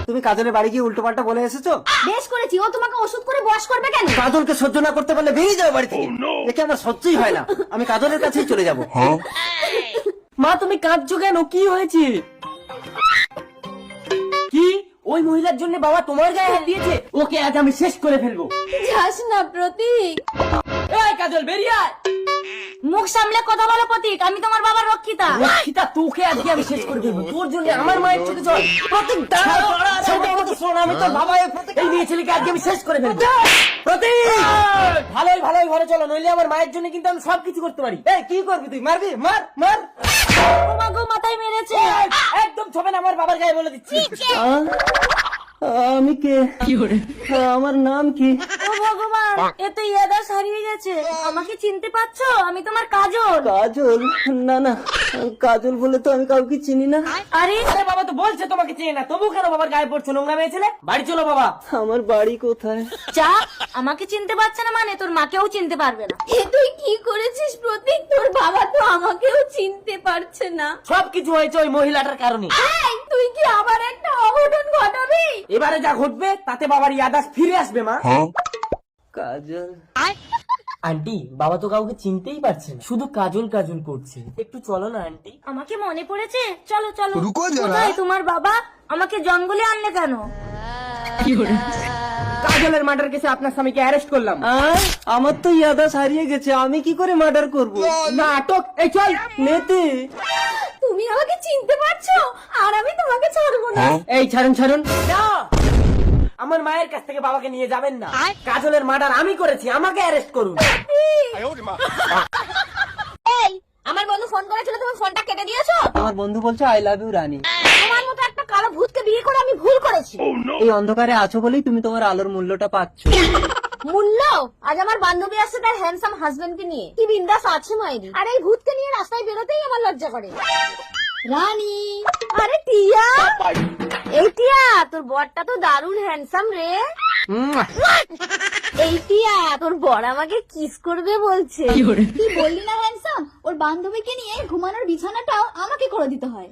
তুমি কাজলের বাড়ি গিয়ে উল্টো পাল্টা বলে এসেছো? বেশ করেছি, ও তোমাকে ওষুধ করে বশ করবে কেন? কাজলকে সহ্য না করতে পারলে বেরিয়ে যাও বাড়ি থেকে। একে আমার সহ্যই হয় না, আমি কাজলের কাছেই চলে যাবো। মা তুমি কাঁদছো কেন, কি হয়েছে? কি ওই মহিলার জন্য বাবা তোমার গায়ে হাত দিয়েছে? ওকে আজ আমি শেষ করে ফেলবো। যাস না প্রতীক। এই কাজল বেরিয়ে আয়। মুখ সামলে কথা বলো প্রতীক, আমি তোমার বাবার রক্ষিতা। রক্ষিতা, তোকে আজকে আমি শেষ করে ফেলবো। তোর জন্য আমার মায়ের চোখে জল। প্রতীক দাঁড়াও, শোন, আমি তোর বাবা। এই মেয়ে ছেলেকে আজকে আমি শেষ করে ফেলবো। প্রতীক ভালোই ভালোই ঘরে চলো, নইলে আমার মায়ের জন্য কিন্তু আমি সবকিছু করতে পারি। এই কি করবি তুই? মারবি? মার মার। তোমাকে মাথায় মেরেছে। একদম ছবে না, আমার বাবার গায়ে বলে দিচ্ছি। আমি কে? আমার নাম কি? ও ভগবান, এ তো ইয়াদাস হারিয়ে গেছে। আমাকে চিনতে পারছো? আমি তোমার কাজল। কাজল? না না, কাজল বলে তো আমি কাউকে চিনি না। আরে আরে বাবা তো বলছে তোমাকে চেনে না, তবু কেন বাবার গায়ে পড়ছো? নোংরা মেয়ে ছেলে, বাড়ি চলো বাবা। আমার বাড়ি কোথায়? চা, আমাকে চিনতে পারছে না মানে তোর মাকেও চিনতে পারবে না। এ তুই কি করেছিস প্রতীক? তোর বাবা তো আমাকেও চিনতে পারছে না। সবকিছু হয়েছে ওই মহিলাটার কারণে। এই, তুই কি আবার একটা অঘটন ঘটাবি? এবারে যা ঘটবে তাতে বাবার ইয়াদাস ফিরে আসবে মা। কাজল? আন্টি, বাবা তো কাউকে চিনতেই পারছে না, শুধু কাজল কাজল করছে। একটু চলো না আন্টি। আমাকে মনে পড়েছে, চলো চলো। রুকো যারা। কোথায় তোমার বাবা? আমাকে জঙ্গলে আনলে কেন? কাজলের মার্ডার কেসে আপনার স্বামীকে অ্যারেস্ট করলাম। আমার তো ইয়াদাস হারিয়ে গেছে, আমি কি করে মার্ডার করব? নাটক। এই চল নেতে। তুমি আমাকে চিনতে পারছো আর আমি তোমাকে ছাড়বো না। এই ছাড়ুন ছাড়ুন না, আমার মায়ের কাছ থেকে বাবাকে নিয়ে যাবেন না। কাজলের মার্ডার আমি করেছি, আমাকে অ্যারেস্ট করুন। এই, আমার বন্ধু ফোন করেছিল, তুমি ফোনটা কেটে দিয়েছো। আমার বন্ধু বলছে আই লাভ ইউ রানী। তোমার মতো একটা কালো ভূতকে বিয়ে করে আমি ভুল করেছি। এই অন্ধকারে আছো বলেই তুমি তোমার আলোর মূল্যটা পাচ্ছ। মূল্য? আজ আমার বান্ধবী আসছে তার হ্যান্ডসাম হাজবেন্ডকে নিয়ে, কি বিন্দাস আছে মাইরি। আর এই ভূতকে নিয়ে রাস্তায় বেরোতেই আমার লজ্জা করে। রানী, আরে টিয়া, এই টিয়া, তোর বরটা তো দারুণ হ্যান্ডসাম রে। এই টিয়া, তোর বর আমাকে কিস করবে বলছে। তুই বললি না হ্যান্ডসাম? ওর বান্ধবীকে নিয়ে ঘুমানোর বিছানাটাও আমাকে করে দিতে হয়।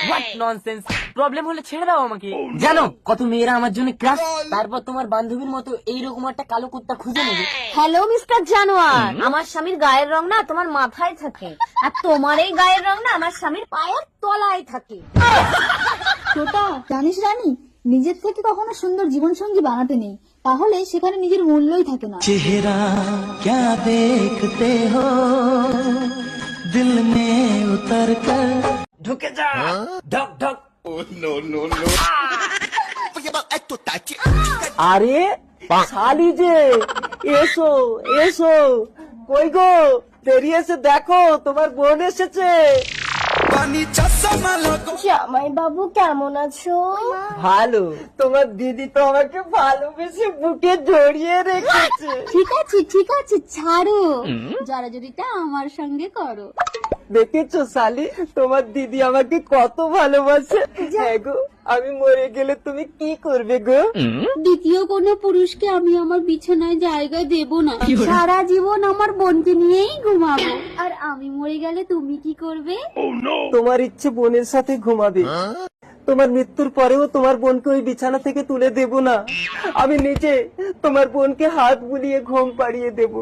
What nonsense. প্রবলেম হলে ছেড়ে দাও আমাকে। জানো কত মেয়েরা আমার জন্য ক্রাশ, তারপর তোমার বান্ধবীর মতো এইরকম একটা কালো কুত্তা খুঁজে নেবে। হ্যালো মিস্টার জানোয়ার, আমার স্বামীর গায়ের রং না তোমার মাথায় থাকে, আর তোমার এই গায়ের রং না আমার স্বামীর পায়ের তলায় থাকে। ছোটা, জানিস রানী, নিজের থেকে কখনো সুন্দর জীবন সঙ্গী বানাতে নেই, তাহলে সেখানে নিজের মূল্যই থাকে না। চেহারা क्या देखते हो दिल में उतर कर ঢুকে যা, ঢক ঢক। আরে শালি যে, এসো এসো। কই গো, বেরিয়ে এসে দেখো তোমার বোন এসেছে। জামাই বাবু কেমন আছো? ভালো, তোমার দিদি তো আমাকে ভালোবেসে বুকে জড়িয়ে রেখেছে। ঠিক আছে, ছাড়ো। জড়াজড়িটা আমার সঙ্গে করো। দেখেছো শালি, তোমার দিদি আমাকে কত ভালোবাসে। হ্যাঁ গো, আমি মরে গেলে তুমি কি করবে গো? দ্বিতীয় কোনো পুরুষকে আমি আমার বিছানায় জায়গা দেব না। সারা জীবন আমার বোনকে নিয়েই ঘুমাবো। আর আমি মরে গেলে তুমি কি করবে? তোমার ইচ্ছে বোনের সাথে ঘুমাবে। তোমার মৃত্যুর পরেও তোমার বোনকে ওই বিছানা থেকে তুলে দেব না। আমি নিজে তোমার বোনকে হাত বুলিয়ে ঘুম পাড়িয়ে দেব।